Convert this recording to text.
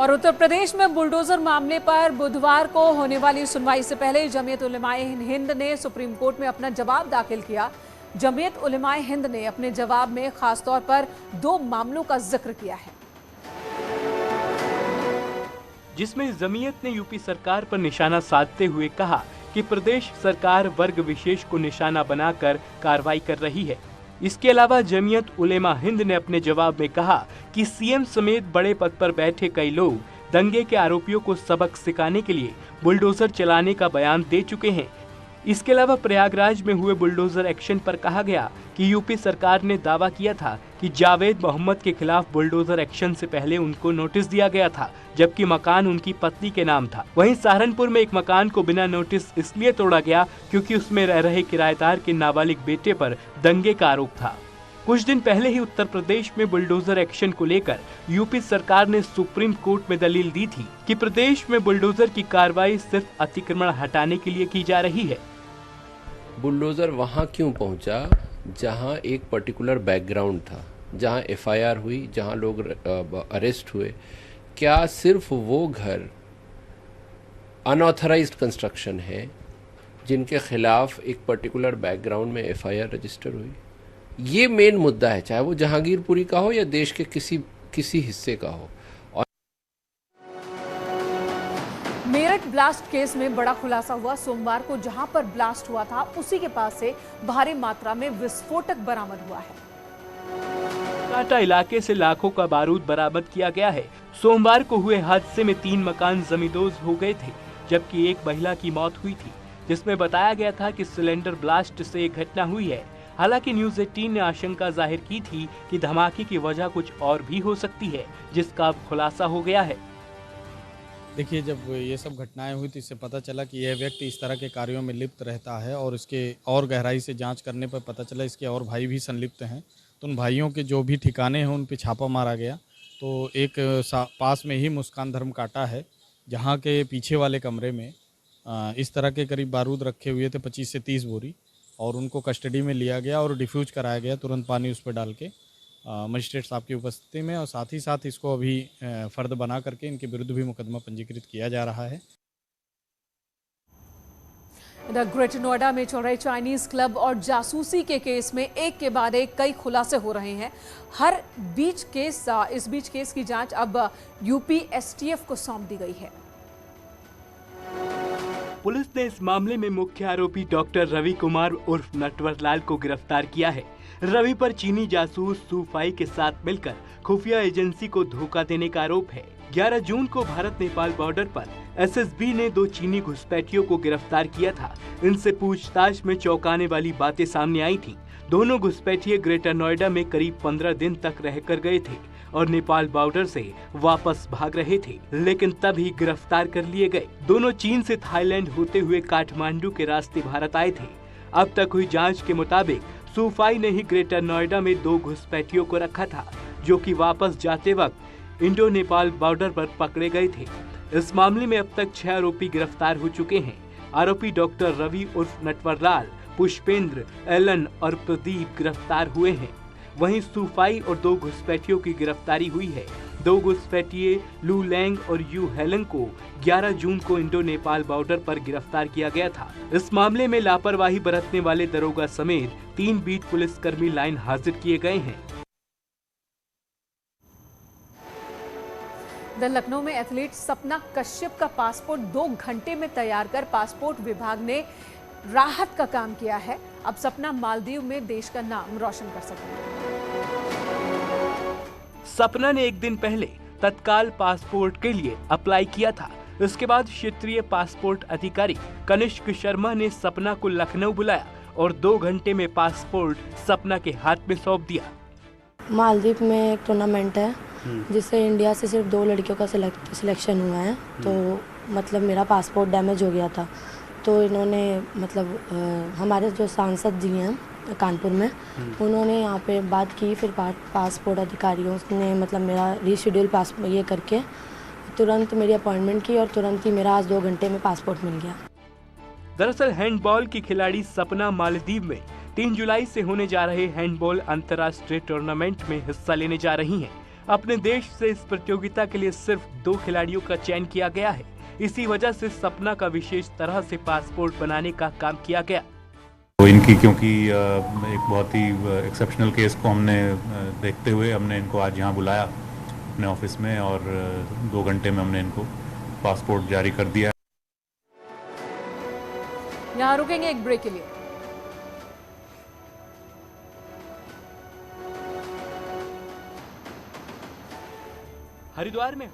और उत्तर प्रदेश में बुलडोजर मामले पर बुधवार को होने वाली सुनवाई से पहले जमीयत उलेमाए हिंद ने सुप्रीम कोर्ट में अपना जवाब दाखिल किया। जमीयत उलेमाए हिंद ने अपने जवाब में खासतौर पर 2 मामलों का जिक्र किया है, जिसमें जमीयत ने यूपी सरकार पर निशाना साधते हुए कहा कि प्रदेश सरकार वर्ग विशेष को निशाना बनाकर कार्रवाई कर रही है। इसके अलावा जमीयत उलेमा हिंद ने अपने जवाब में कहा कि सीएम समेत बड़े पद पर बैठे कई लोग दंगे के आरोपियों को सबक सिखाने के लिए बुलडोजर चलाने का बयान दे चुके हैं। इसके अलावा प्रयागराज में हुए बुलडोजर एक्शन पर कहा गया कि यूपी सरकार ने दावा किया था कि जावेद मोहम्मद के खिलाफ बुलडोजर एक्शन से पहले उनको नोटिस दिया गया था, जबकि मकान उनकी पत्नी के नाम था। वहीं सहारनपुर में एक मकान को बिना नोटिस इसलिए तोड़ा गया क्योंकि उसमें रह रहे किराएदार के नाबालिग बेटे पर दंगे का आरोप था। कुछ दिन पहले ही उत्तर प्रदेश में बुलडोजर एक्शन को लेकर यूपी सरकार ने सुप्रीम कोर्ट में दलील दी थी कि प्रदेश में बुलडोजर की कार्रवाई सिर्फ अतिक्रमण हटाने के लिए की जा रही है। बुलडोजर वहाँ क्यों पहुँचा जहाँ एक पर्टिकुलर बैकग्राउंड था, जहाँ एफआईआर हुई, जहाँ लोग अरेस्ट हुए? क्या सिर्फ वो घर अनऑथराइज्ड कंस्ट्रक्शन है जिनके खिलाफ एक पर्टिकुलर बैकग्राउंड में एफआईआर रजिस्टर हुई? ये मेन मुद्दा है, चाहे वो जहांगीरपुरी का हो या देश के किसी हिस्से का हो। मेरठ ब्लास्ट केस में बड़ा खुलासा हुआ। सोमवार को जहां पर ब्लास्ट हुआ था उसी के पास से भारी मात्रा में विस्फोटक बरामद हुआ है। काटा इलाके से लाखों का बारूद बरामद किया गया है। सोमवार को हुए हादसे में 3 मकान जमींदोज हो गए थे, जबकि एक महिला की मौत हुई थी, जिसमें बताया गया था कि सिलेंडर ब्लास्ट से एक घटना हुई है। हालांकि न्यूज 18 ने आशंका जाहिर की थी कि धमाके की वजह कुछ और भी हो सकती है, जिसका अब खुलासा हो गया है। देखिए, जब ये सब घटनाएं हुई तो इससे पता चला कि यह व्यक्ति इस तरह के कार्यों में लिप्त रहता है और इसके और गहराई से जांच करने पर पता चला इसके और भाई भी संलिप्त हैं। तो उन भाइयों के जो भी ठिकाने हैं उन पे छापा मारा गया। तो एक पास में ही मुस्कान धर्म काटा है, जहाँ के पीछे वाले कमरे में इस तरह के करीब बारूद रखे हुए थे 25 से 30 बोरी, और उनको कस्टडी में लिया गया और डिफ्यूज कराया गया तुरंत पानी उस पर डाल के मजिस्ट्रेट साहब की उपस्थिति में। और साथ ही साथ इसको अभी फर्द बना करके इनके विरुद्ध भी मुकदमा पंजीकृत किया जा रहा है। ग्रेटर नोएडा में चल रहे चाइनीज क्लब और जासूसी के केस में एक के बाद एक कई खुलासे हो रहे हैं। इस बीच केस की जांच अब यूपी एसटीएफ को सौंप दी गई है। पुलिस ने इस मामले में मुख्य आरोपी डॉक्टर रवि कुमार उर्फ नटवरलाल को गिरफ्तार किया है। रवि पर चीनी जासूस सूफाई के साथ मिलकर खुफिया एजेंसी को धोखा देने का आरोप है। 11 जून को भारत नेपाल बॉर्डर पर एसएसबी ने 2 चीनी घुसपैठियों को गिरफ्तार किया था। इनसे पूछताछ में चौंकाने वाली बातें सामने आई थी। दोनों घुसपैठिए ग्रेटर नोएडा में करीब 15 दिन तक रहकर गए थे और नेपाल बॉर्डर से वापस भाग रहे थे, लेकिन तभी गिरफ्तार कर लिए गए। दोनों चीन से थाईलैंड होते हुए काठमांडू के रास्ते भारत आए थे। अब तक हुई जांच के मुताबिक सूफाई ने ही ग्रेटर नोएडा में 2 घुसपैठियों को रखा था, जो कि वापस जाते वक्त इंडो नेपाल बॉर्डर पर पकड़े गए थे। इस मामले में अब तक 6 आरोपी गिरफ्तार हो चुके हैं। आरोपी डॉक्टर रवि उर्फ नटवरलाल, पुष्पेंद्र, एलन और प्रदीप गिरफ्तार हुए हैं। वहीं सूफाई और 2 घुसपैठियों की गिरफ्तारी हुई है। 2 घुसपैठिए लू लैंग और यू हेलन को 11 जून को इंडो नेपाल बॉर्डर पर गिरफ्तार किया गया था। इस मामले में लापरवाही बरतने वाले दरोगा समेत 3 बीट पुलिसकर्मी लाइन हाजिर किए गए हैं। लखनऊ में एथलीट सपना कश्यप का पासपोर्ट 2 घंटे में तैयार कर पासपोर्ट विभाग ने राहत का काम किया है। अब सपना मालदीव में देश का नाम रोशन कर सकेंगे। सपना ने एक दिन पहले तत्काल पासपोर्ट के लिए अप्लाई किया था। इसके बाद क्षेत्रीय पासपोर्ट अधिकारी कनिष्क शर्मा ने सपना को लखनऊ बुलाया और 2 घंटे में पासपोर्ट सपना के हाथ में सौंप दिया। मालदीव में एक टूर्नामेंट है जिससे इंडिया से सिर्फ 2 लड़कियों का सिलेक्शन हुआ है। तो मतलब मेरा पासपोर्ट डैमेज हो गया था, तो इन्होंने मतलब हमारे जो सांसद जी हैं कानपुर में, उन्होंने यहाँ पे बात की। फिर पासपोर्ट अधिकारियों ने मतलब मेरा रीशेड्यूल ये करके तुरंत मेरी अपॉइंटमेंट की और तुरंत ही मेरा आज 2 घंटे में पासपोर्ट मिल गया। दरअसल हैंडबॉल की खिलाड़ी सपना मालदीव में 3 जुलाई से होने जा रहे हैंडबॉल अंतर्राष्ट्रीय टूर्नामेंट में हिस्सा लेने जा रही हैं। अपने देश से इस प्रतियोगिता के लिए सिर्फ 2 खिलाड़ियों का चयन किया गया है। इसी वजह से सपना का विशेष तरह से पासपोर्ट बनाने का काम किया गया। तो इनकी क्योंकि एक बहुत ही एक्सेप्शनल केस को हमने देखते हुए हमने इनको आज यहाँ बुलाया अपने ऑफिस में और 2 घंटे में हमने इनको पासपोर्ट जारी कर दिया। यहाँ रुकेंगे एक ब्रेक के लिए। हरिद्वार में